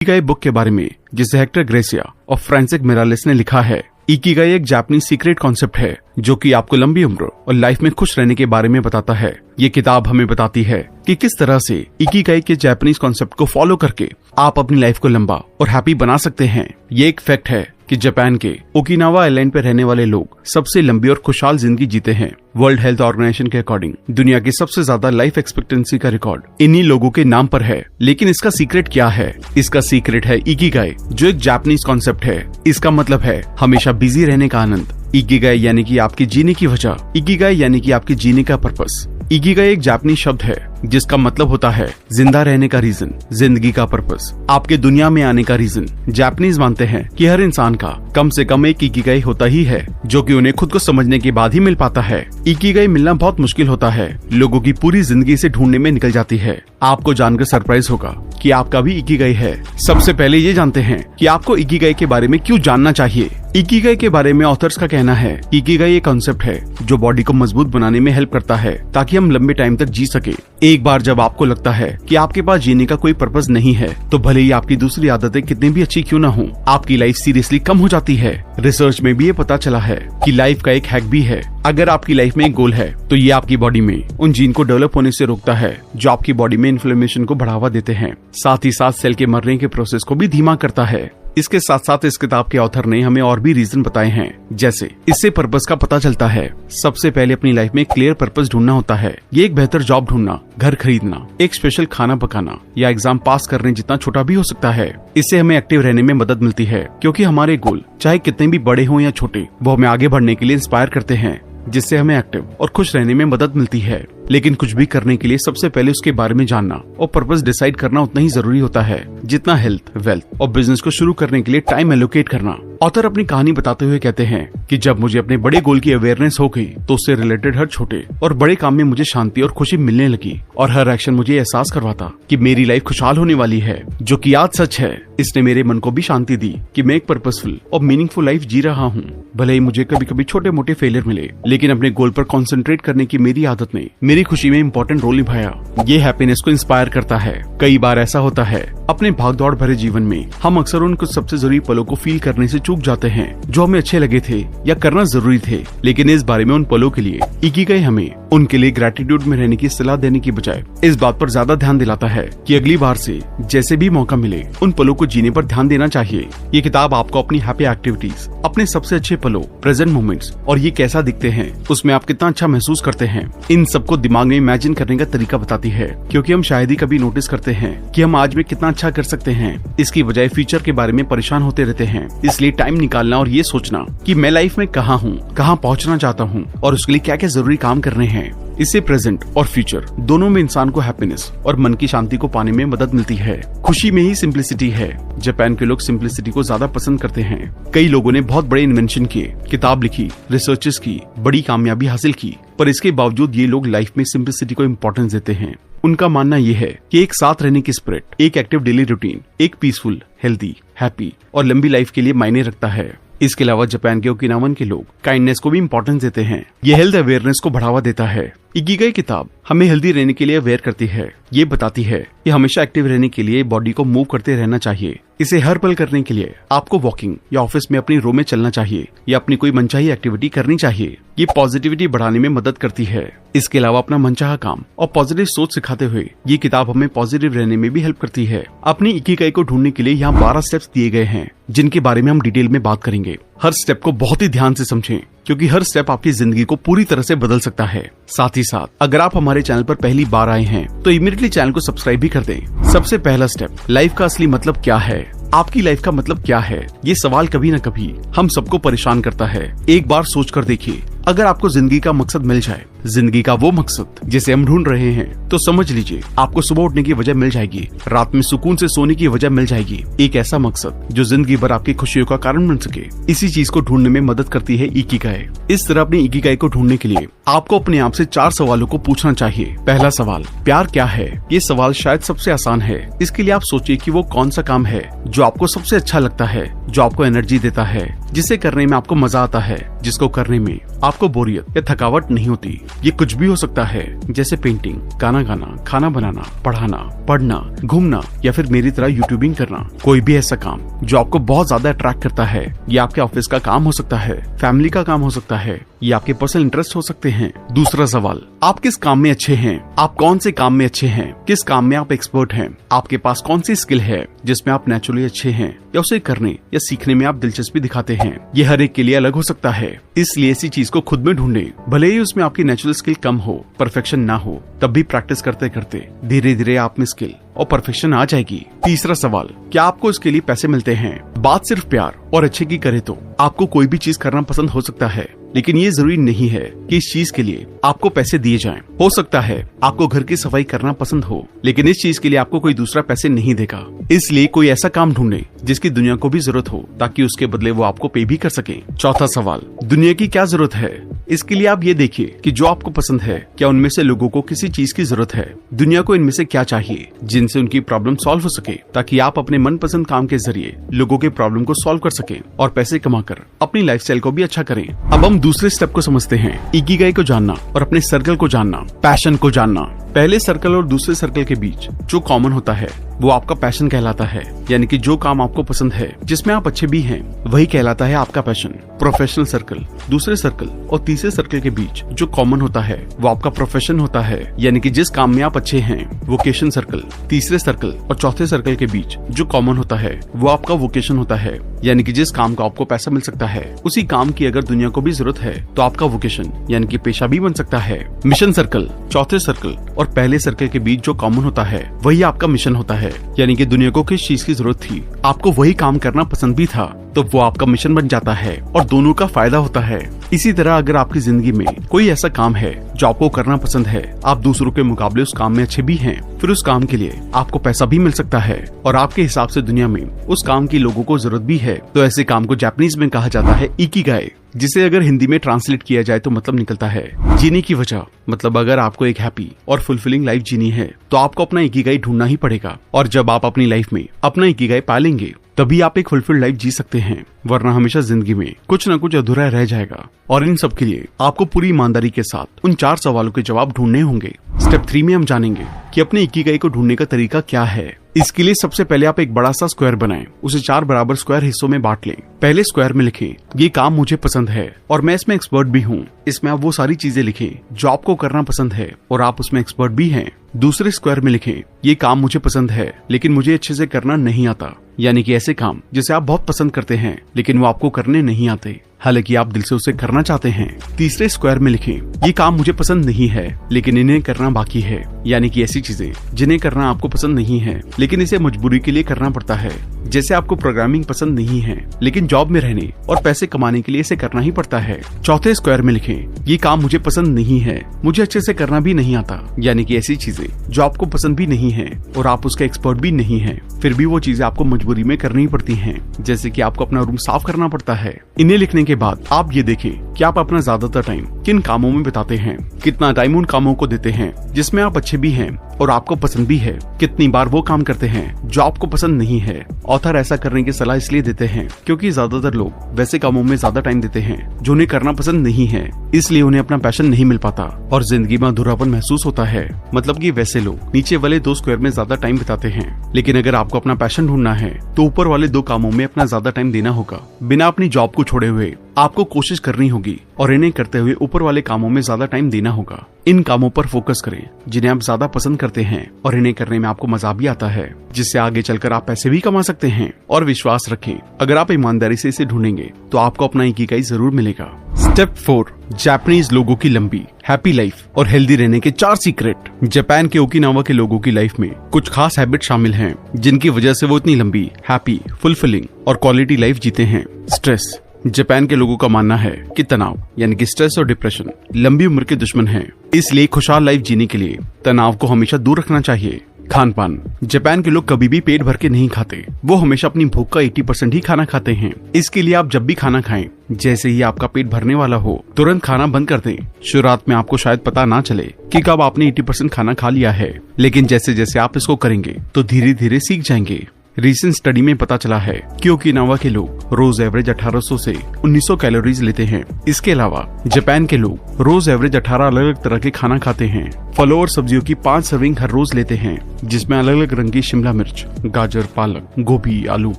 Ikigai book के बारे में, जिसे हेक्टर ग्रेसिया और फ्रांसिस मिरालेस ने लिखा है। इकिगाई एक जापानीज सीक्रेट कॉन्सेप्ट है जो कि आपको लंबी उम्र और लाइफ में खुश रहने के बारे में बताता है। ये किताब हमें बताती है कि किस तरह से इकिगाई के जापानीज कॉन्सेप्ट को फॉलो करके आप अपनी लाइफ को लंबा और हैप्पी बना सकते हैं। ये एक फैक्ट है कि जापान के ओकिनावा आइलैंड पर रहने वाले लोग सबसे लंबी और खुशहाल जिंदगी जीते हैं। वर्ल्ड हेल्थ ऑर्गेनाइजेशन के अकॉर्डिंग दुनिया की सबसे ज्यादा लाइफ एक्सपेक्टेंसी का रिकॉर्ड इन्हीं लोगों के नाम पर है। लेकिन इसका सीक्रेट क्या है? इसका सीक्रेट है इकिगाई, जो एक जापानीज कॉन्सेप्ट है। इसका मतलब है हमेशा बिजी रहने का आनंद। इकिगाई यानी कि आपकी जीने की वजह, इकिगाई यानी कि आपके जीने का पर्पस। इकिगाई एक जापानीज शब्द है जिसका मतलब होता है जिंदा रहने का रीजन, जिंदगी का पर्पस, आपके दुनिया में आने का रीजन। जापानीज मानते हैं कि हर इंसान का कम से कम एक इकिगाई होता ही है, जो कि उन्हें खुद को समझने के बाद ही मिल पाता है। इकिगाई मिलना बहुत मुश्किल होता है, लोगों की पूरी जिंदगी से ढूंढने में निकल जाती है। आपको जानकर सरप्राइज होगा कि आपका भी इकिगाई है। सबसे पहले ये जानते हैं कि आपको इकिगाई के बारे में क्यों जानना चाहिए। इकिगाई के बारे में ऑथर्स का कहना है, इकिगाई एक कॉन्सेप्ट है जो बॉडी को मजबूत बनाने में हेल्प करता है ताकि हम लंबे टाइम तक जी सके। एक बार जब आपको लगता है कि आपके पास जीने का कोई पर्पस नहीं है, तो भले ही आपकी दूसरी आदतें कितनी भी अच्छी क्यों न हो, आपकी लाइफ सीरियसली कम हो जाती है। रिसर्च में भी ये पता चला है कि लाइफ का एक हैक भी है। अगर आपकी लाइफ में एक गोल है तो ये आपकी बॉडी में उन जीन को डेवलप होने से रोकता है जो आपकी बॉडी में इन्फ्लेमेशन को बढ़ावा देते हैं। साथ ही साथ सेल के मरने के प्रोसेस को भी धीमा करता है। इसके साथ साथ इस किताब के ऑथर ने हमें और भी रीजन बताए हैं, जैसे इससे पर्पस का पता चलता है। सबसे पहले अपनी लाइफ में क्लियर पर्पस ढूंढना होता है। ये एक बेहतर जॉब ढूंढना, घर खरीदना, एक स्पेशल खाना पकाना या एग्जाम पास करने जितना छोटा भी हो सकता है। इससे हमें एक्टिव रहने में मदद मिलती है, क्योंकि हमारे गोल चाहे कितने भी बड़े हों या छोटे, वो हमें आगे बढ़ने के लिए इंस्पायर करते हैं, जिससे हमें एक्टिव और खुश रहने में मदद मिलती है। लेकिन कुछ भी करने के लिए सबसे पहले उसके बारे में जानना और पर्पस डिसाइड करना उतना ही जरूरी होता है जितना हेल्थ, वेल्थ और बिजनेस को शुरू करने के लिए टाइम एलोकेट करना। ऑथर अपनी कहानी बताते हुए कहते हैं कि जब मुझे अपने बड़े गोल की अवेयरनेस हो गई तो उससे रिलेटेड हर छोटे और बड़े काम में मुझे शांति और खुशी मिलने लगी, और हर एक्शन मुझे एहसास करवाता कि मेरी लाइफ खुशहाल होने वाली है, जो कि आज सच है। इसने मेरे मन को भी शांति दी कि मैं एक पर्पसफुल और मीनिंगफुल लाइफ जी रहा हूँ। भले ही मुझे कभी कभी छोटे मोटे फेलियर मिले, लेकिन अपने गोल पर कॉन्सेंट्रेट करने की मेरी आदत ने मेरी खुशी में इम्पोर्टेंट रोल निभाया। ये हैप्पीनेस को इंस्पायर करता है। कई बार ऐसा होता है अपने भागदौड़ भरे जीवन में हम अक्सर उन कुछ सबसे जरूरी पलों को फील करने से चूक जाते हैं जो हमें अच्छे लगे थे या करना जरूरी थे। लेकिन इस बारे में उन पलों के लिए इकिगाई हमें उनके लिए ग्रेटिट्यूड में रहने की सलाह देने की बजाय इस बात पर ज्यादा ध्यान दिलाता है कि अगली बार से जैसे भी मौका मिले उन पलों को जीने पर ध्यान देना चाहिए। ये किताब आपको अपनी हैप्पी एक्टिविटीज, अपने सबसे अच्छे पलों, प्रेजेंट मोमेंट्स और ये कैसा दिखते हैं, उसमें आप कितना अच्छा महसूस करते हैं, इन सबको दिमाग में इमेजिन करने का तरीका बताती है। क्योंकि हम शायद ही कभी नोटिस करते हैं कि हम आज में कितना अच्छा कर सकते हैं, इसकी बजाय फ्यूचर के बारे में परेशान होते रहते हैं। इसलिए टाइम निकालना और ये सोचना कि मैं लाइफ में कहाँ हूँ, कहाँ पहुँचना चाहता हूँ और उसके लिए क्या क्या जरूरी काम करने हैं, इससे प्रेजेंट और फ्यूचर दोनों में इंसान को हैप्पीनेस और मन की शांति को पाने में मदद मिलती है। खुशी में ही सिंप्लिसिटी है। जापान के लोग सिंप्लिसिटी को ज्यादा पसंद करते हैं। कई लोगों ने बहुत बड़े इन्वेंशन किए, किताब लिखी, रिसर्चेस की, बड़ी कामयाबी हासिल की, पर इसके बावजूद ये लोग लाइफ में सिंप्लिसिटी को इम्पोर्टेंस देते हैं। उनका मानना ये है कि एक साथ रहने की स्पिरिट, एक एक्टिव डेली रूटीन, एक पीसफुल, हेल्दी, हैप्पी और लंबी लाइफ के लिए मायने रखता है। इसके अलावा जापान के ओकिनावन के लोग काइंडनेस को भी इम्पोर्टेंस देते हैं। ये हेल्थ अवेयरनेस को बढ़ावा देता है। इकिगाई किताब हमें हेल्दी रहने के लिए अवेयर करती है। ये बताती है कि हमेशा एक्टिव रहने के लिए बॉडी को मूव करते रहना चाहिए। इसे हर पल करने के लिए आपको वॉकिंग या ऑफिस में अपनी रो में चलना चाहिए या अपनी कोई मनचाही एक्टिविटी करनी चाहिए। ये पॉजिटिविटी बढ़ाने में मदद करती है। इसके अलावा अपना मनचाहा काम और पॉजिटिव सोच सिखाते हुए ये किताब हमें पॉजिटिव रहने में भी हेल्प करती है। अपनी इकिगाई को ढूंढने के लिए यहाँ 12 स्टेप्स दिए गए हैं, जिनके बारे में हम डिटेल में बात करेंगे। हर स्टेप को बहुत ही ध्यान से समझें, क्योंकि हर स्टेप आपकी जिंदगी को पूरी तरह से बदल सकता है। साथ ही साथ अगर आप हमारे चैनल पर पहली बार आए हैं तो इमीडिएटली चैनल को सब्सक्राइब भी कर दें। सबसे पहला स्टेप, लाइफ का असली मतलब क्या है। आपकी लाइफ का मतलब क्या है? ये सवाल कभी न कभी हम सबको परेशान करता है। एक बार सोच कर देखिए, अगर आपको जिंदगी का मकसद मिल जाए, जिंदगी का वो मकसद जिसे हम ढूंढ रहे हैं, तो समझ लीजिए आपको सुबह उठने की वजह मिल जाएगी, रात में सुकून से सोने की वजह मिल जाएगी। एक ऐसा मकसद जो जिंदगी भर आपकी खुशियों का कारण बन सके। इसी चीज को ढूंढने में मदद करती है इकिगाई। इस तरह अपनी इकिगाई को ढूंढने के लिए आपको अपने आप से 4 सवालों को पूछना चाहिए। पहला सवाल, प्यार क्या है? ये सवाल शायद सबसे आसान है। इसके लिए आप सोचिए कि वो कौन सा काम है जो आपको सबसे अच्छा लगता है, जो आपको एनर्जी देता है, जिसे करने में आपको मजा आता है, जिसको करने में आपको बोरियत या थकावट नहीं होती। ये कुछ भी हो सकता है, जैसे पेंटिंग, गाना गाना, खाना बनाना, पढ़ाना, पढ़ना, घूमना या फिर मेरी तरह यूट्यूबिंग करना। कोई भी ऐसा काम जो आपको बहुत ज्यादा अट्रैक्ट करता है। ये आपके ऑफिस का काम हो सकता है, फैमिली का काम हो सकता है, ये आपके पर्सनल इंटरेस्ट हो सकते हैं। दूसरा सवाल, आप किस काम में अच्छे हैं? आप कौन से काम में अच्छे हैं? किस काम में आप एक्सपर्ट हैं? आपके पास कौन सी स्किल है जिसमें आप नेचुरली अच्छे हैं या उसे करने या सीखने में आप दिलचस्पी दिखाते हैं? ये हर एक के लिए अलग हो सकता है, इसलिए ऐसी चीज को खुद में ढूंढे। भले ही उसमें आपकी नेचुरल स्किल कम हो, परफेक्शन ना हो, तब भी प्रैक्टिस करते करते धीरे धीरे आप में स्किल और परफेक्शन आ जाएगी। तीसरा सवाल, क्या आपको इसके लिए पैसे मिलते हैं? बात सिर्फ प्यार और अच्छे की करे तो आपको कोई भी चीज करना पसंद हो सकता है, लेकिन ये जरूरी नहीं है कि इस चीज के लिए आपको पैसे दिए जाएं। हो सकता है आपको घर की सफाई करना पसंद हो, लेकिन इस चीज के लिए आपको कोई दूसरा पैसे नहीं देगा। इसलिए कोई ऐसा काम ढूंढे जिसकी दुनिया को भी जरूरत हो, ताकि उसके बदले वो आपको पे भी कर सके। चौथा सवाल, दुनिया की क्या जरूरत है? इसके लिए आप ये देखिए कि जो आपको पसंद है, क्या उनमें से लोगों को किसी चीज की जरूरत है? दुनिया को इनमें से क्या चाहिए जिनसे उनकी प्रॉब्लम सॉल्व हो सके, ताकि आप अपने मनपसंद काम के जरिए लोगों के प्रॉब्लम को सॉल्व कर सके और पैसे कमाकर अपनी लाइफस्टाइल को भी अच्छा करें। अब हम दूसरे स्टेप को समझते हैं, इकिगाई को जानना और अपने सर्कल को जानना, पैशन को जानना। पहले सर्कल और दूसरे सर्कल के बीच जो कॉमन होता है वो आपका पैशन कहलाता है, यानी कि जो काम आपको पसंद है, जिसमें आप अच्छे भी हैं, वही कहलाता है आपका पैशन। प्रोफेशनल सर्कल, दूसरे सर्कल और तीसरे सर्कल के बीच जो कॉमन होता है वो आपका प्रोफेशन होता है, यानी कि जिस काम में आप अच्छे हैं। वोकेशन सर्कल, तीसरे सर्कल और चौथे सर्कल के बीच जो कॉमन होता है वो आपका वोकेशन होता है, यानी कि जिस काम का आपको पैसा मिल सकता है, उसी काम की अगर दुनिया को भी जरूरत है तो आपका वोकेशन यानी कि पेशा भी बन सकता है। मिशन सर्कल, चौथे सर्कल और पहले सर्कल के बीच जो कॉमन होता है वही आपका मिशन होता है, यानी कि दुनिया को किस चीज की जरूरत थी, आपको वही काम करना पसंद भी था, तो वो आपका मिशन बन जाता है और दोनों का फायदा होता है। इसी तरह अगर आपकी जिंदगी में कोई ऐसा काम है जो आपको करना पसंद है, आप दूसरों के मुकाबले उस काम में अच्छे भी हैं, फिर उस काम के लिए आपको पैसा भी मिल सकता है और आपके हिसाब से दुनिया में उस काम की लोगों को जरूरत भी है, तो ऐसे काम को जापानीज में कहा जाता है इकिगाई, जिसे अगर हिंदी में ट्रांसलेट किया जाए तो मतलब निकलता है जीने की वजह। मतलब अगर आपको एक हैप्पी और फुलफिलिंग लाइफ जीनी है तो आपको अपना इकिगाई ढूंढना ही पड़ेगा, और जब आप अपनी लाइफ में अपना इकिगाई पा लेंगे तभी आप एक फुलफिल्ड लाइफ जी सकते हैं, वरना हमेशा जिंदगी में कुछ न कुछ अधूरा रह जाएगा। और इन सब के लिए आपको पूरी ईमानदारी के साथ उन 4 सवालों के जवाब ढूंढने होंगे। स्टेप 3 में हम जानेंगे कि अपने इकिगाई को ढूंढने का तरीका क्या है। इसके लिए सबसे पहले आप एक बड़ा सा स्क्वायर बनाएं, उसे 4 बराबर स्क्वायर हिस्सों में बांट लें। पहले स्क्वायर में लिखें, ये काम मुझे पसंद है और मैं इसमें एक्सपर्ट भी हूँ। इसमें आप वो सारी चीजें लिखें जो आपको करना पसंद है और आप उसमें एक्सपर्ट भी हैं। दूसरे स्क्वायर में लिखें, ये काम मुझे पसंद है लेकिन मुझे अच्छे से करना नहीं आता, यानी कि ऐसे काम जिसे आप बहुत पसंद करते हैं लेकिन वो आपको करने नहीं आते, हालांकि आप दिल से उसे करना चाहते हैं। तीसरे स्क्वायर में लिखें, ये काम मुझे पसंद नहीं है लेकिन इन्हें करना बाकी है, यानी कि ऐसी चीजें जिन्हें करना आपको पसंद नहीं है लेकिन इसे मजबूरी के लिए करना पड़ता है। जैसे आपको प्रोग्रामिंग पसंद नहीं है लेकिन जॉब में रहने और पैसे कमाने के लिए इसे करना ही पड़ता है। चौथे स्क्वायर में लिखें, ये काम मुझे पसंद नहीं है, मुझे अच्छे से करना भी नहीं आता, यानी कि ऐसी चीजें जो आपको पसंद भी नहीं है और आप उसके एक्सपर्ट भी नहीं है, फिर भी वो चीजें आपको मजबूरी में करनी पड़ती हैं, जैसे कि आपको अपना रूम साफ करना पड़ता है। इन्हें लिखने के बाद आप ये देखें कि आप अपना ज्यादातर टाइम किन कामों में बिताते हैं, कितना टाइम उन कामों को देते हैं जिसमें आप अच्छे भी हैं और आपको पसंद भी है, कितनी बार वो काम करते हैं जो आपको पसंद नहीं है। ऑथर ऐसा करने की सलाह इसलिए देते हैं क्योंकि ज्यादातर लोग वैसे कामों में ज्यादा टाइम देते हैं जो उन्हें करना पसंद नहीं है, इसलिए उन्हें अपना पैशन नहीं मिल पाता और जिंदगी में अधूरापन महसूस होता है। मतलब कि वैसे लोग नीचे वाले 2 स्क्वायर में ज्यादा टाइम बिताते हैं, लेकिन अगर आपको अपना पैशन ढूंढना है तो ऊपर वाले 2 कामों में अपना ज्यादा टाइम देना होगा। बिना अपनी जॉब को छोड़े हुए आपको कोशिश करनी होगी और इन्हें करते हुए ऊपर वाले कामों में ज्यादा टाइम देना होगा। इन कामों पर फोकस करें जिन्हें आप ज्यादा पसंद करते हैं और इन्हें करने में आपको मजा भी आता है, जिससे आगे चलकर आप पैसे भी कमा सकते हैं। और विश्वास रखें, अगर आप ईमानदारी से इसे ढूंढेंगे तो आपको अपना इकिगाई जरूर मिलेगा। स्टेप 4, जापानीज लोगों की लंबी, हैप्पी लाइफ और हेल्दी रहने के 4 सीक्रेट। जापान के ओकिनावा के लोगों की लाइफ में कुछ खास हैबिट शामिल हैं जिनकी वजह से वो इतनी लंबी, हैप्पी, फुलफिलिंग और क्वालिटी लाइफ जीते हैं। स्ट्रेस, जापान के लोगों का मानना है कि तनाव यानी कि स्ट्रेस और डिप्रेशन लंबी उम्र के दुश्मन हैं, इसलिए खुशहाल लाइफ जीने के लिए तनाव को हमेशा दूर रखना चाहिए। खान पान, जापान के लोग कभी भी पेट भर के नहीं खाते, वो हमेशा अपनी भूख का 80% ही खाना खाते हैं। इसके लिए आप जब भी खाना खाएं, जैसे ही आपका पेट भरने वाला हो तुरंत खाना बंद कर दें। शुरुआत में आपको शायद पता ना चले कि कब आपने 80% खाना खा लिया है, लेकिन जैसे जैसे आप इसको करेंगे तो धीरे धीरे सीख जाएंगे। रिसेंट स्टडी में पता चला है कि ओकिनावा के लोग रोज एवरेज 1800 से 1900 कैलोरीज लेते हैं। इसके अलावा जापान के लोग रोज एवरेज 18 अलग अलग तरह के खाना खाते हैं। फलों और सब्जियों की 5 सर्विंग हर रोज लेते हैं, जिसमें अलग अलग रंग की शिमला मिर्च, गाजर, पालक, गोभी, आलू,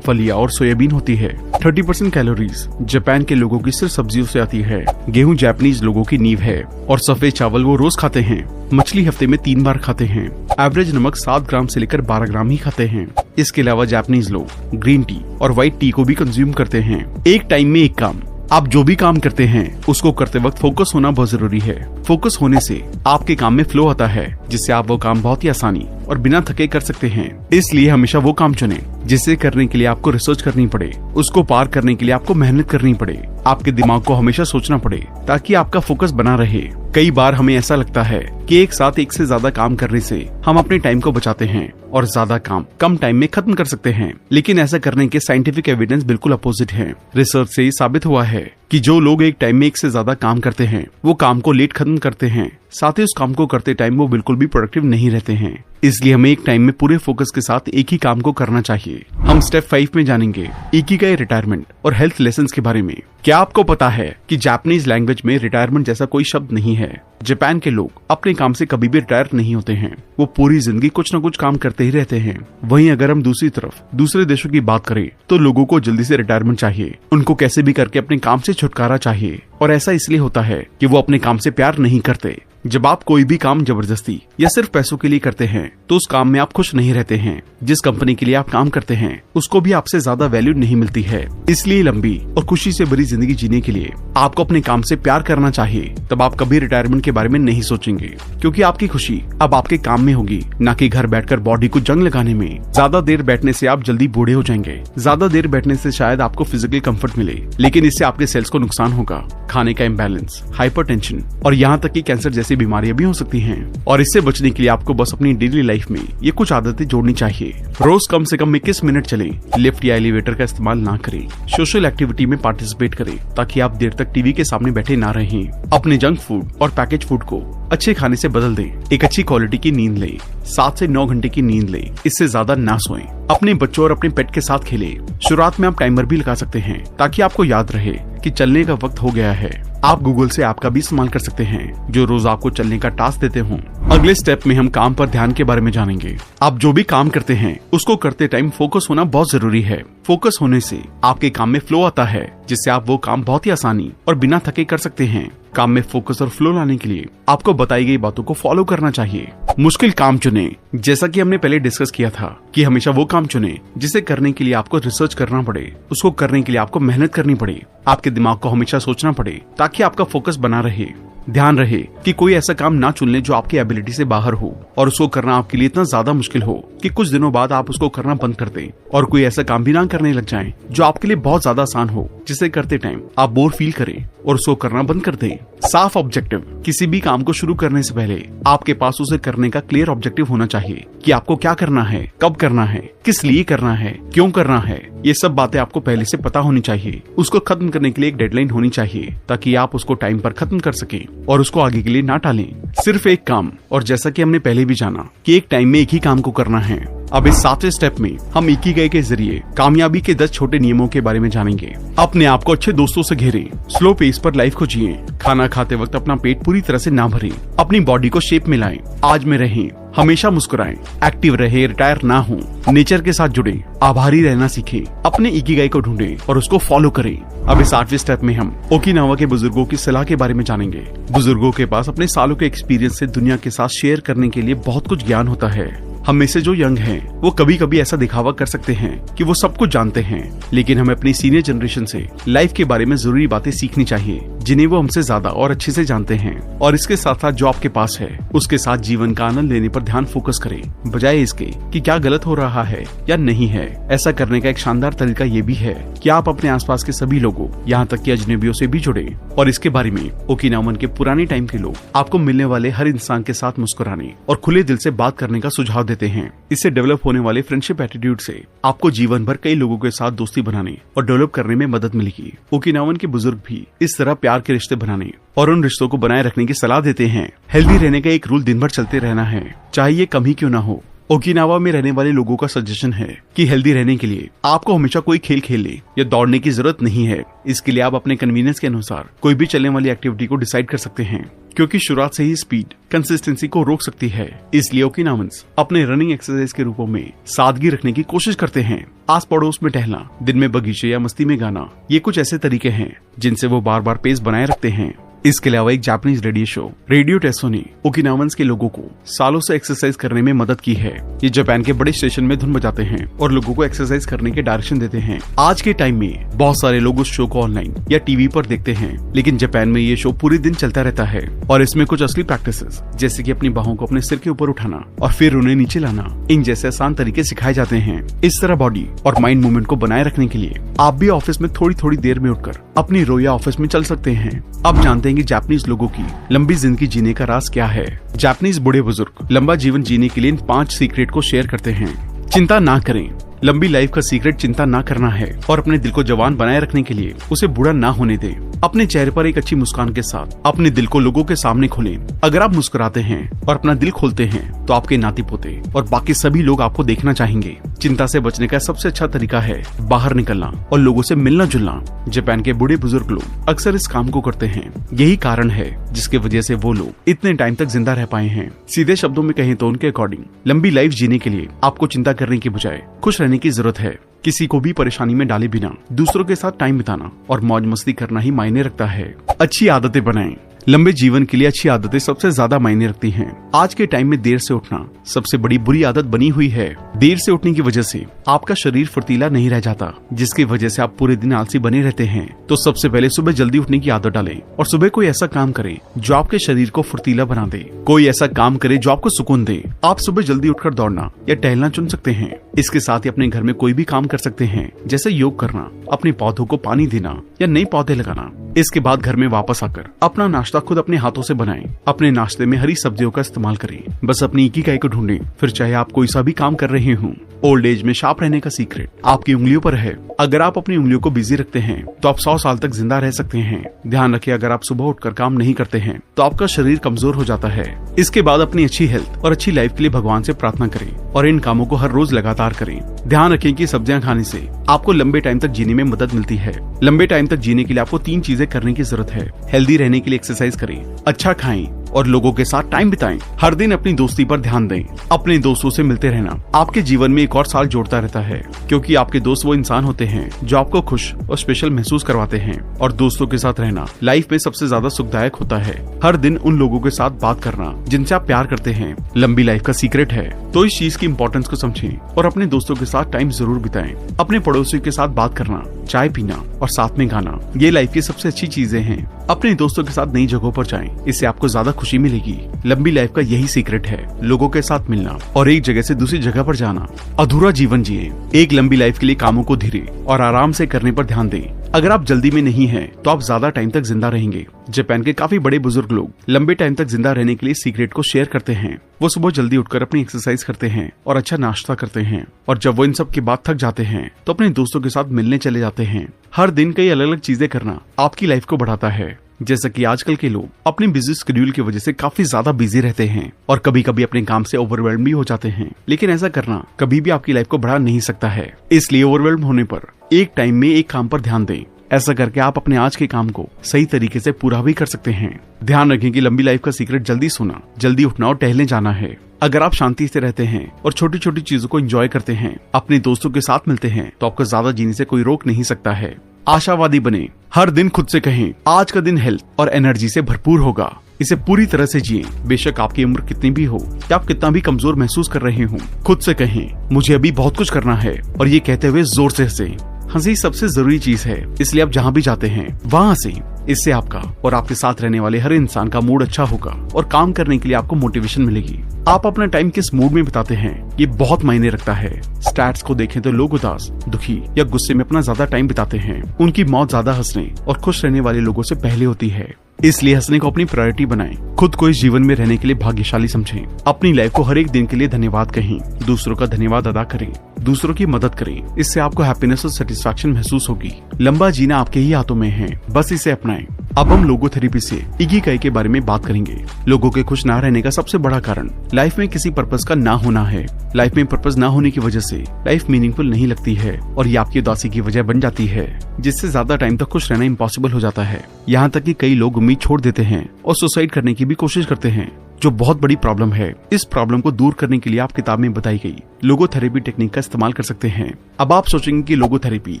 फलियां और सोयाबीन होती है। 30% कैलोरीज जापान के लोगों की सिर्फ सब्जियों से आती है। गेहूं जापानीज लोगों की नींव है और सफेद चावल वो रोज खाते हैं। मछली हफ्ते में 3 बार खाते हैं। एवरेज नमक 7 ग्राम से लेकर 12 ग्राम ही खाते हैं। इसके अलावा जापानीज लोग ग्रीन टी और व्हाइट टी को भी कंज्यूम करते हैं। एक टाइम में एक काम। आप जो भी काम करते हैं उसको करते वक्त फोकस होना बहुत जरूरी है। फोकस होने से आपके काम में फ्लो आता है, जिससे आप वो काम बहुत ही आसानी और बिना थके कर सकते हैं। इसलिए हमेशा वो काम चुनें जिसे करने के लिए आपको रिसर्च करनी पड़े, उसको पार करने के लिए आपको मेहनत करनी पड़े, आपके दिमाग को हमेशा सोचना पड़े ताकि आपका फोकस बना रहे। कई बार हमें ऐसा लगता है कि एक साथ एक से ज्यादा काम करने से हम अपने टाइम को बचाते हैं और ज्यादा काम कम टाइम में खत्म कर सकते हैं, लेकिन ऐसा करने के साइंटिफिक एविडेंस बिल्कुल अपोजिट है। रिसर्च से साबित हुआ है कि जो लोग एक टाइम में एक से ज्यादा काम करते हैं वो काम को लेट खत्म करते हैं, साथ ही उस काम को करते टाइम वो बिल्कुल भी प्रोडक्टिव नहीं रहते हैं। इसलिए हमें एक टाइम में पूरे फोकस के साथ एक ही काम को करना चाहिए। हम स्टेप 5 में जानेंगे इकिगाई रिटायरमेंट और हेल्थ लेसन्स के बारे में। क्या आपको पता है कि जापानीज लैंग्वेज में रिटायरमेंट जैसा कोई शब्द नहीं है। जापान के लोग अपने काम से कभी भी रिटायर नहीं होते हैं, वो पूरी जिंदगी कुछ न कुछ काम करते ही रहते हैं। वहीं अगर हम दूसरी तरफ दूसरे देशों की बात करें तो लोगों को जल्दी से रिटायरमेंट चाहिए, उनको कैसे भी करके अपने काम से छुटकारा चाहिए। और ऐसा इसलिए होता है कि वो अपने काम से प्यार नहीं करते। जब आप कोई भी काम जबरदस्ती या सिर्फ पैसों के लिए करते हैं तो उस काम में आप खुश नहीं रहते हैं। जिस कंपनी के लिए आप काम करते हैं उसको भी आपसे ज्यादा वैल्यू नहीं मिलती है। इसलिए लंबी और खुशी से भरी जिंदगी जीने के लिए आपको अपने काम से प्यार करना चाहिए। तब आप कभी रिटायरमेंट के बारे में नहीं सोचेंगे, क्योंकि आपकी खुशी अब आपके काम में होगी, न कि घर बैठकर बॉडी को जंग लगाने में। ज्यादा देर बैठने से आप जल्दी बूढ़े हो जाएंगे। ज्यादा देर बैठने से शायद आपको फिजिकल कंफर्ट मिले, लेकिन इससे आपके सेल्स को नुकसान होगा। खाने का इम्बैलेंस, हाइपरटेंशन और यहाँ तक कि कैंसर जैसी बीमारियां भी हो सकती हैं। और इससे बचने के लिए आपको बस अपनी डेली लाइफ में ये कुछ आदतें जोड़नी चाहिए। रोज कम से कम 21 मिनट चलें, लिफ्ट या एलिवेटर का इस्तेमाल ना करें, सोशल एक्टिविटी में पार्टिसिपेट करें ताकि आप देर तक टीवी के सामने बैठे ना रहें। अपने जंक फूड और पैकेज फूड को अच्छे खाने से बदल दें। एक अच्छी क्वालिटी की नींद लें, 7 से 9 घंटे की नींद लें, इससे ज्यादा ना सोएं। अपने बच्चों और अपने पेट के साथ खेलें। शुरुआत में आप टाइमर भी लगा सकते हैं ताकि आपको याद रहे कि चलने का वक्त हो गया है। आप गूगल से ऐप का भी इस्तेमाल कर सकते हैं जो रोज आपको चलने का टास्क देते हों। अगले स्टेप में हम काम पर ध्यान के बारे में जानेंगे। आप जो भी काम करते हैं उसको करते टाइम फोकस होना बहुत जरूरी है। फोकस होने से आपके काम में फ्लो आता है, जिससे आप वो काम बहुत ही आसानी और बिना थके कर सकते हैं। काम में फोकस और फ्लो लाने के लिए आपको बताई गई बातों को फॉलो करना चाहिए। मुश्किल काम चुने, जैसा कि हमने पहले डिस्कस किया था कि हमेशा वो काम चुने जिसे करने के लिए आपको रिसर्च करना पड़े, उसको करने के लिए आपको मेहनत करनी पड़े, आपके दिमाग को हमेशा सोचना पड़े ताकि आपका फोकस बना रहे। ध्यान रहे कि कोई ऐसा काम ना चुन ले जो आपकी एबिलिटी से बाहर हो और उसको करना आपके लिए इतना ज्यादा मुश्किल हो कि कुछ दिनों बाद आप उसको करना बंद कर दें, और कोई ऐसा काम भी ना करने लग जाएं जो आपके लिए बहुत ज्यादा आसान हो, जिसे करते टाइम आप बोर फील करें और उसको करना बंद कर दें। साफ ऑब्जेक्टिव, किसी भी काम को शुरू करने से पहले आपके पास उसे करने का क्लियर ऑब्जेक्टिव होना चाहिए कि आपको क्या करना है, कब करना है, किस लिए करना है, क्यों करना है। ये सब बातें आपको पहले से पता होनी चाहिए। उसको खत्म करने के लिए एक डेडलाइन होनी चाहिए ताकि आप उसको टाइम पर खत्म कर सकें और उसको आगे के लिए ना टालें। सिर्फ एक काम, और जैसा कि हमने पहले भी जाना कि एक टाइम में एक ही काम को करना है। अब इस 7वें स्टेप में हम इकिगाई के जरिए कामयाबी के 10 छोटे नियमों के बारे में जानेंगे। अपने आप को अच्छे दोस्तों से घेरें, स्लो पेस पर लाइफ को जिएं, खाना खाते वक्त अपना पेट पूरी तरह से ना भरें, अपनी बॉडी को शेप में लाएं, आज में रहें, हमेशा मुस्कुराएं, एक्टिव रहे, रिटायर ना हो, नेचर के साथ जुड़े, आभारी रहना सीखें, अपने इकिगाई को ढूंढें और उसको फॉलो करें। अब इस 8वें स्टेप में हम ओकिनावा के बुजुर्गों की सलाह के बारे में जानेंगे। बुजुर्गों के पास अपने सालों के एक्सपीरियंस से दुनिया के साथ शेयर करने के लिए बहुत कुछ ज्ञान होता है। हम में से जो यंग हैं, वो कभी कभी ऐसा दिखावा कर सकते हैं कि वो सब कुछ जानते हैं, लेकिन हमें अपनी सीनियर जनरेशन से लाइफ के बारे में जरूरी बातें सीखनी चाहिए जिन्हें वो हमसे ज्यादा और अच्छे से जानते हैं। और इसके साथ साथ जो आपके पास है उसके साथ जीवन का आनंद लेने पर ध्यान फोकस करें, बजाय इसके कि क्या गलत हो रहा है या नहीं है। ऐसा करने का एक शानदार तरीका ये भी है कि आप अपने आसपास के सभी लोगों, यहाँ तक कि अजनबियों से भी जुड़े। और इसके बारे में ओकिनावन के पुराने टाइम के लोग आपको मिलने वाले हर इंसान के साथ मुस्कुराने और खुले दिल से बात करने का सुझाव देते हैं। इससे डेवलप होने वाले फ्रेंडशिप एटीट्यूड से आपको जीवन भर कई लोगों के साथ दोस्ती बनाने और डेवलप करने में मदद मिलेगी। ओकिनावन के बुजुर्ग भी इस तरह प्यार के रिश्ते बनाने और उन रिश्तों को बनाए रखने की सलाह देते हैं। हेल्दी रहने का एक रूल दिन भर चलते रहना है, चाहे ये कम ही क्यों ना हो। ओकिनावा में रहने वाले लोगों का सजेशन है कि हेल्दी रहने के लिए आपको हमेशा कोई खेल खेलने या दौड़ने की जरूरत नहीं है। इसके लिए आप अपने कन्वीनियंस के अनुसार कोई भी चलने वाली एक्टिविटी को डिसाइड कर सकते हैं, क्योंकि शुरुआत से ही स्पीड कंसिस्टेंसी को रोक सकती है। इसलिए ओकिनावंस अपने रनिंग एक्सरसाइज के रूपों में सादगी रखने की कोशिश करते हैं। आस पड़ोस में टहलना, दिन में बगीचे या मस्ती में गाना, ये कुछ ऐसे तरीके हैं जिनसे वो बार बार पेस बनाए रखते हैं। इसके अलावा एक जापानीज रेडियो शो रेडियो टेसो ने ओकिनावंस के लोगों को सालों से एक्सरसाइज करने में मदद की है। ये जापान के बड़े स्टेशन में धुन बजाते हैं और लोगों को एक्सरसाइज करने के डायरेक्शन देते हैं। आज के टाइम में बहुत सारे लोग उस शो को ऑनलाइन या टीवी पर देखते हैं, लेकिन जापान में ये शो पूरे दिन चलता रहता है और इसमें कुछ असली प्रैक्टिसेस जैसे कि अपनी बाहों को अपने सिर के ऊपर उठाना और फिर उन्हें नीचे लाना, इन जैसे आसान तरीके सिखाए जाते हैं। इस तरह बॉडी और माइंड मूवमेंट को बनाए रखने के लिए आप भी ऑफिस में थोड़ी थोड़ी देर में उठकर अपनी रो या ऑफिस में चल सकते हैं। अब जानते हैं कि जापानीज लोगों की लंबी जिंदगी जीने का राज क्या है। जापानीज बूढ़े बुजुर्ग लंबा जीवन जीने के लिए इन 5 सीक्रेट को शेयर करते हैं। चिंता ना करें। लंबी लाइफ का सीक्रेट चिंता ना करना है और अपने दिल को जवान बनाए रखने के लिए उसे बूढ़ा ना होने दें। अपने चेहरे पर एक अच्छी मुस्कान के साथ अपने दिल को लोगों के सामने खोलें। अगर आप मुस्कुराते हैं और अपना दिल खोलते हैं तो आपके नाती पोते और बाकी सभी लोग आपको देखना चाहेंगे। चिंता से बचने का सबसे अच्छा तरीका है बाहर निकलना और लोगों से मिलना जुलना। जापान के बूढ़े बुजुर्ग लोग अक्सर इस काम को करते हैं। यही कारण है जिसकी वजह से वो लोग इतने टाइम तक जिंदा रह पाए हैं। सीधे शब्दों में कहें तो उनके अकॉर्डिंग लंबी लाइफ जीने के लिए आपको चिंता करने की बजाय खुश रहने की जरूरत है। किसी को भी परेशानी में डाले बिना दूसरों के साथ टाइम बिताना और मौज मस्ती करना ही मायने रखता है। अच्छी आदतें बनाएं। लंबे जीवन के लिए अच्छी आदतें सबसे ज्यादा मायने रखती हैं। आज के टाइम में देर से उठना सबसे बड़ी बुरी आदत बनी हुई है। देर से उठने की वजह से आपका शरीर फुर्तीला नहीं रह जाता, जिसकी वजह से आप पूरे दिन आलसी बने रहते हैं। तो सबसे पहले सुबह जल्दी उठने की आदत डालें और सुबह कोई ऐसा काम करें जो आपके शरीर को फुर्तीला बना दे। कोई ऐसा काम करे जो आपको सुकून दे। आप सुबह जल्दी उठकर दौड़ना या टहलना चुन सकते हैं। इसके साथ ही अपने घर में कोई भी काम कर सकते हैं, जैसे योग करना, अपने पौधों को पानी देना या नए पौधे लगाना। इसके बाद घर में वापस आकर अपना नाश्ता खुद अपने हाथों से बनाएं। अपने नाश्ते में हरी सब्जियों का इस्तेमाल करें। बस अपनी इकिगाई को ढूंढें, फिर चाहे आप कोई सा भी काम कर रहे हों। ओल्ड एज में शार्प रहने का सीक्रेट आपकी उंगलियों पर है। अगर आप अपनी उंगलियों को बिजी रखते हैं तो आप 100 साल तक जिंदा रह सकते हैं। ध्यान रखिए, अगर आप सुबह उठकर काम नहीं करते हैं तो आपका शरीर कमजोर हो जाता है। इसके बाद अपनी अच्छी हेल्थ और अच्छी लाइफ के लिए भगवान से प्रार्थना करें और इन कामों को हर रोज लगातार करें। ध्यान रखें कि सब्जियां खाने से आपको लंबे टाइम तक जीने में मदद मिलती है। लंबे टाइम तक जीने के लिए आपको 3 चीजें करने की जरूरत है। हेल्दी रहने के लिए एक्सरसाइज करें, अच्छा खाएं और लोगों के साथ टाइम बिताएं। हर दिन अपनी दोस्ती पर ध्यान दें। अपने दोस्तों से मिलते रहना आपके जीवन में एक और साल जोड़ता रहता है, क्योंकि आपके दोस्त वो इंसान होते हैं जो आपको खुश और स्पेशल महसूस करवाते हैं। और दोस्तों के साथ रहना लाइफ में सबसे ज्यादा सुखदायक होता है। हर दिन उन लोगों के साथ बात करना जिनसे आप प्यार करते हैं लंबी लाइफ का सीक्रेट है। तो इस चीज की इम्पोर्टेंस को समझें और अपने दोस्तों के साथ टाइम जरूर बिताएं। अपने पड़ोसियों के साथ बात करना, चाय पीना और साथ में गाना, ये लाइफ की सबसे अच्छी चीजें हैं। अपने दोस्तों के साथ नई जगहों पर जाएं, इससे आपको ज्यादा खुशी मिलेगी। लंबी लाइफ का यही सीक्रेट है, लोगों के साथ मिलना और एक जगह से दूसरी जगह पर जाना। अधूरा जीवन जिए। एक लंबी लाइफ के लिए कामों को धीरे और आराम से करने पर ध्यान दें। अगर आप जल्दी में नहीं हैं, तो आप ज्यादा टाइम तक जिंदा रहेंगे। जापान के काफी बड़े बुजुर्ग लोग लंबे टाइम तक जिंदा रहने के लिए सीक्रेट को शेयर करते हैं। वो सुबह जल्दी उठकर अपनी एक्सरसाइज करते हैं और अच्छा नाश्ता करते हैं, और जब वो इन सब के बाद थक जाते हैं तो अपने दोस्तों के साथ मिलने चले जाते हैं। हर दिन कई अलग अलग चीजें करना आपकी लाइफ को बढ़ाता है। जैसा कि आजकल के लोग अपने बिजी शेड्यूल की वजह से काफी ज्यादा बिजी रहते हैं और कभी कभी अपने काम से ओवरवेल्म भी हो जाते हैं, लेकिन ऐसा करना कभी भी आपकी लाइफ को बढ़ा नहीं सकता है। इसलिए ओवरवेल्म होने पर एक टाइम में एक काम पर ध्यान दें। ऐसा करके आप अपने आज के काम को सही तरीके से पूरा भी कर सकते हैं। ध्यान रखें कि लंबी लाइफ का सीक्रेट जल्दी सोना, जल्दी उठना और टहलने जाना है। अगर आप शांति से रहते हैं और छोटी छोटी चीजों को एंजॉय करते हैं, अपने दोस्तों के साथ मिलते हैं, तो आपको ज्यादा जीने से कोई रोक नहीं सकता है। आशावादी बने। हर दिन खुद से कहें, आज का दिन हेल्थ और एनर्जी से भरपूर होगा। इसे पूरी तरह से जिए। बेशक आपकी उम्र कितनी भी हो या आप कितना भी कमजोर महसूस कर रहे हो, खुद से कहें, मुझे अभी बहुत कुछ करना है, और ये कहते हुए जोर से हंसे। हंसी सबसे जरूरी चीज है, इसलिए आप जहाँ भी जाते हैं वहाँ हंसें। इससे आपका और आपके साथ रहने वाले हर इंसान का मूड अच्छा होगा और काम करने के लिए आपको मोटिवेशन मिलेगी। आप अपना टाइम किस मूड में बिताते हैं, ये बहुत मायने रखता है। स्टैट्स को देखें तो लोग उदास, दुखी या गुस्से में अपना ज्यादा टाइम बिताते हैं। उनकी मौत ज्यादा हंसने और खुश रहने वाले लोगों से पहले होती है। इसलिए हंसने को अपनी प्रायोरिटी बनाएं। खुद को इस जीवन में रहने के लिए भाग्यशाली समझें। अपनी लाइफ को हर एक दिन के लिए धन्यवाद कहें। दूसरों का धन्यवाद अदा करें। दूसरों की मदद करें। इससे आपको हैप्पीनेस और सेटिस्फैक्शन महसूस होगी। लंबा जीना आपके ही हाथों में है, बस इसे अपनाएं। अब हम लोगोथेरेपी से इकिगाई के बारे में बात करेंगे। लोगों के खुश ना रहने का सबसे बड़ा कारण लाइफ में किसी पर्पस का ना होना है। लाइफ में पर्पस ना होने की वजह से लाइफ मीनिंगफुल नहीं लगती है और ये आपकी उदासी की वजह बन जाती है, जिससे ज्यादा टाइम तक खुश रहना इम्पॉसिबल हो जाता है। यहाँ तक कि कई लोग उम्मीद छोड़ देते हैं और सुसाइड करने की भी कोशिश करते हैं, जो बहुत बड़ी प्रॉब्लम है। इस प्रॉब्लम को दूर करने के लिए आप किताब में बताई गई लोगोथेरेपी टेक्निक का इस्तेमाल कर सकते हैं। अब आप सोचेंगे कि लोगोथेरेपी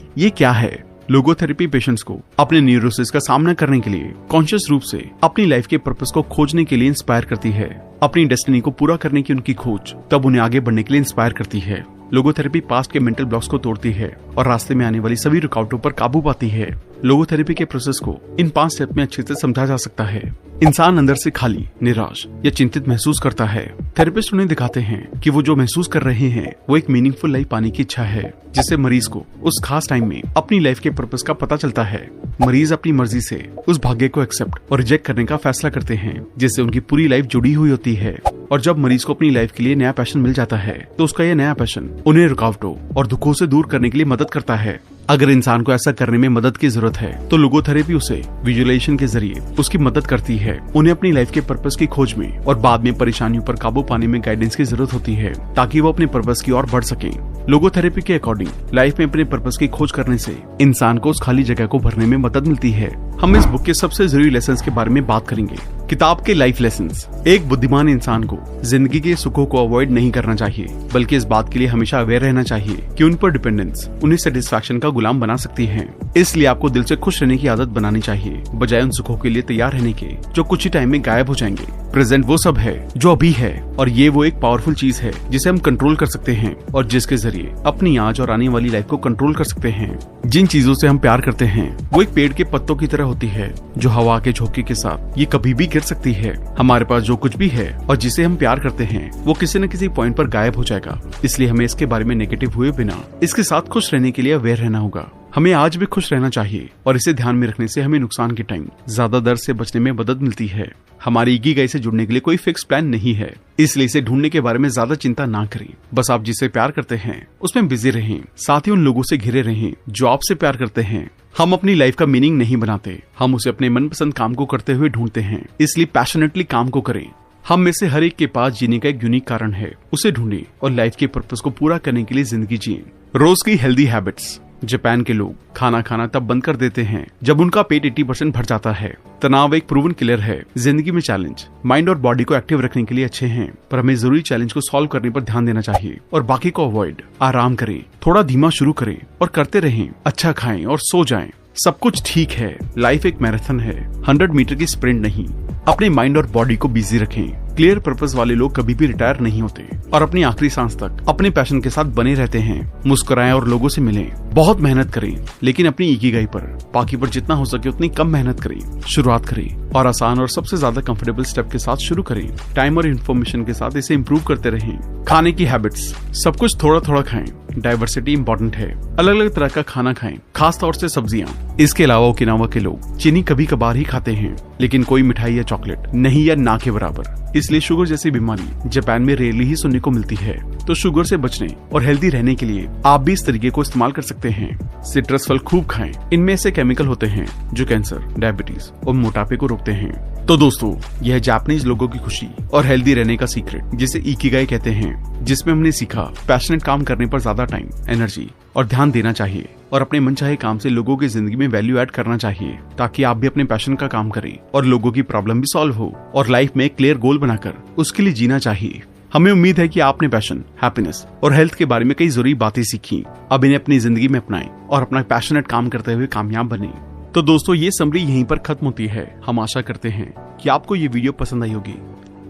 ये क्या है। लोगोथेरेपी पेशेंट्स को अपने न्यूरोसिस का सामना करने के लिए कॉन्शियस रूप से अपनी लाइफ के पर्पस को खोजने के लिए इंस्पायर करती है। अपनी डेस्टिनी को पूरा करने की उनकी खोज तब उन्हें आगे बढ़ने के लिए इंस्पायर करती है। लोगोथेरेपी पास्ट के मेंटल ब्लॉक्स को तोड़ती है और रास्ते में आने वाली सभी रुकावटों पर काबू पाती है। लोगोथेरेपी के प्रोसेस को इन 5 स्टेप में अच्छे से समझा जा सकता है। इंसान अंदर से खाली, निराश या चिंतित महसूस करता है। थेरेपिस्ट उन्हें दिखाते हैं कि वो जो महसूस कर रहे हैं वो एक मीनिंगफुल लाइफ पाने की इच्छा है, जिससे मरीज को उस खास टाइम में अपनी लाइफ के पर्पस का पता चलता है। मरीज अपनी मर्जी से उस भाग्य को एक्सेप्ट और रिजेक्ट करने का फैसला करते हैं, जिससे उनकी पूरी लाइफ जुड़ी हुई होती है। और जब मरीज को अपनी लाइफ के लिए नया पैशन मिल जाता है तो उसका यह नया पैशन उन्हें रुकावटों और दुखों से दूर करने के लिए मदद करता है। अगर इंसान को ऐसा करने में मदद की जरूरत है तो लोगोथेरेपी उसे विजुअलाइजेशन के जरिए उसकी मदद करती है। उन्हें अपनी लाइफ के पर्पस की खोज में और बाद में परेशानियों पर काबू पाने में गाइडेंस की जरूरत होती है, ताकि वो अपने पर्पस की ओर बढ़ सके। लोगोथेरेपी के अकॉर्डिंग लाइफ में अपने पर्पस की खोज करने से इंसान को उस खाली जगह को भरने में मदद मिलती है। हम इस बुक के सबसे जरूरी लेसन्स के बारे में बात करेंगे। किताब के लाइफ लेसन्स। एक बुद्धिमान इंसान को जिंदगी के सुखों को अवॉइड नहीं करना चाहिए, बल्कि इस बात के लिए हमेशा अवेयर रहना चाहिए कि उन पर डिपेंडेंस उन्हें सेटिस्फैक्शन का गुलाम बना सकती है। इसलिए आपको दिल से खुश रहने की आदत बनानी चाहिए, बजाय उन सुखों के लिए तैयार रहने के जो कुछ ही टाइम में गायब हो जाएंगे। प्रेजेंट वो सब है जो अभी है, और ये वो एक पावरफुल चीज है जिसे हम कंट्रोल कर सकते हैं और जिसके जरिए अपनी आज और आने वाली लाइफ को कंट्रोल कर सकते हैं। जिन चीजों से हम प्यार करते हैं वो एक पेड़ के पत्तों की तरह होती है, जो हवा के झोंके के साथ ये कभी भी गिर सकती है। हमारे पास जो कुछ भी है और जिसे हम प्यार करते हैं वो किसी न किसी पॉइंट पर गायब हो जाएगा। इसलिए हमें इसके बारे में नेगेटिव हुए बिना इसके साथ खुश रहने के लिए अवेयर रहना होगा। हमें आज भी खुश रहना चाहिए और इसे ध्यान में रखने से हमें नुकसान के टाइम ज्यादा दर्द से बचने में मदद मिलती है। हमारी इकिगाई से जुड़ने के लिए कोई फिक्स प्लान नहीं है, इसलिए इसे ढूंढने के बारे में ज्यादा चिंता ना करें। बस आप जिसे प्यार करते हैं उसमें बिजी रहें, साथ ही उन लोगों से घिरे रहें जो आपसे प्यार करते हैं। हम अपनी लाइफ का मीनिंग नहीं बनाते, हम उसे अपने मनपसंद काम को करते हुए ढूंढते हैं। इसलिए पैशनेटली काम को करें। हम में से हर एक के पास जीने का एक यूनिक कारण है, उसे ढूंढें और लाइफ के पर्पस को पूरा करने के लिए जिंदगी जिएं। रोज की हेल्दी हैबिट्स। जापान के लोग खाना खाना तब बंद कर देते हैं जब उनका पेट 80% भर जाता है। तनाव एक प्रूवन किलर है। जिंदगी में चैलेंज माइंड और बॉडी को एक्टिव रखने के लिए अच्छे हैं, पर हमें जरूरी चैलेंज को सॉल्व करने पर ध्यान देना चाहिए और बाकी को अवॉइड। आराम करें, थोड़ा धीमा शुरू करें और करते रहें। अच्छा खाएं और सो जाएं। सब कुछ ठीक है। लाइफ एक मैराथन है, 100 मीटर की स्प्रिंट नहीं। अपने माइंड और बॉडी को बिजी रखें। क्लियर पर्पस वाले लोग कभी भी रिटायर नहीं होते और अपनी आखिरी सांस तक अपने पैशन के साथ बने रहते हैं। मुस्कुराएं और लोगों से मिलें। बहुत मेहनत करें, लेकिन अपनी इकिगाई पर बाकी पर जितना हो सके उतनी कम मेहनत करें। शुरुआत करें और आसान और सबसे ज्यादा कंफर्टेबल स्टेप के साथ शुरू करें। टाइम और इन्फॉर्मेशन के साथ इसे इम्प्रूव करते रहें। खाने की हैबिट्स। सब कुछ थोड़ा थोड़ा खाएं। डाइवर्सिटी इंपॉर्टेंट है। अलग अलग तरह का खाना खाएं, खास तौर से सब्जियां। इसके अलावा ओकिनावा के लोग चीनी कभी कभार ही खाते हैं, लेकिन कोई मिठाई या चॉकलेट नहीं या ना के बराबर। इसलिए शुगर जैसी बीमारी जापान में रेयरली ही सुनने को मिलती है। तो शुगर से बचने और हेल्दी रहने के लिए आप भी इस तरीके को इस्तेमाल कर सकते हैं। सिट्रस फल खूब खाएं। इनमें ऐसे केमिकल होते हैं जो कैंसर, डायबिटीज और मोटापे को रोकते हैं। तो दोस्तों, यह जापानीज लोगों की खुशी और हेल्दी रहने का सीक्रेट, जिसे इकिगाई कहते हैं, जिसमें हमने सीखा पैशनेट काम करने पर ज्यादा टाइम, एनर्जी और ध्यान देना चाहिए और अपने मनचाहे काम से लोगों की जिंदगी में वैल्यू ऐड करना चाहिए, ताकि आप भी अपने पैशन का काम करें और लोगों की प्रॉब्लम भी सॉल्व हो और लाइफ में एक क्लियर गोल बनाकर उसके लिए जीना चाहिए। हमें उम्मीद है कि आपने पैशन, हैप्पीनेस और हेल्थ के बारे में कई जरूरी बातें सीखी। अब इन्हें अपनी जिंदगी में अपनाएं और अपना पैशनेट काम करते हुए कामयाब बने। तो दोस्तों, ये समरी यहीं पर खत्म होती है। हम आशा करते हैं कि आपको ये वीडियो पसंद आई होगी।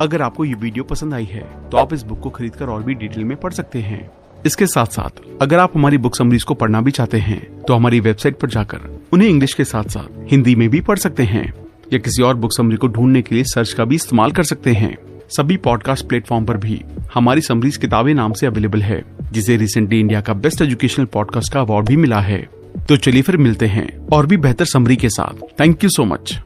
अगर आपको ये वीडियो पसंद आई है तो आप इस बुक को खरीदकर और भी डिटेल में पढ़ सकते हैं। इसके साथ साथ अगर आप हमारी बुक समरीज को पढ़ना भी चाहते हैं तो हमारी वेबसाइट पर जाकर उन्हें इंग्लिश के साथ साथ हिंदी में भी पढ़ सकते हैं, या किसी और बुक समरी को ढूंढने के लिए सर्च का भी इस्तेमाल कर सकते हैं। सभी पॉडकास्ट प्लेटफॉर्म पर भी हमारी समरीज किताबें नाम से अवेलेबल है, जिसे रिसेंटली इंडिया का बेस्ट एजुकेशनल पॉडकास्ट का अवार्ड भी मिला है। तो चलिए फिर मिलते हैं और भी बेहतर समरी के साथ। Thank you so much.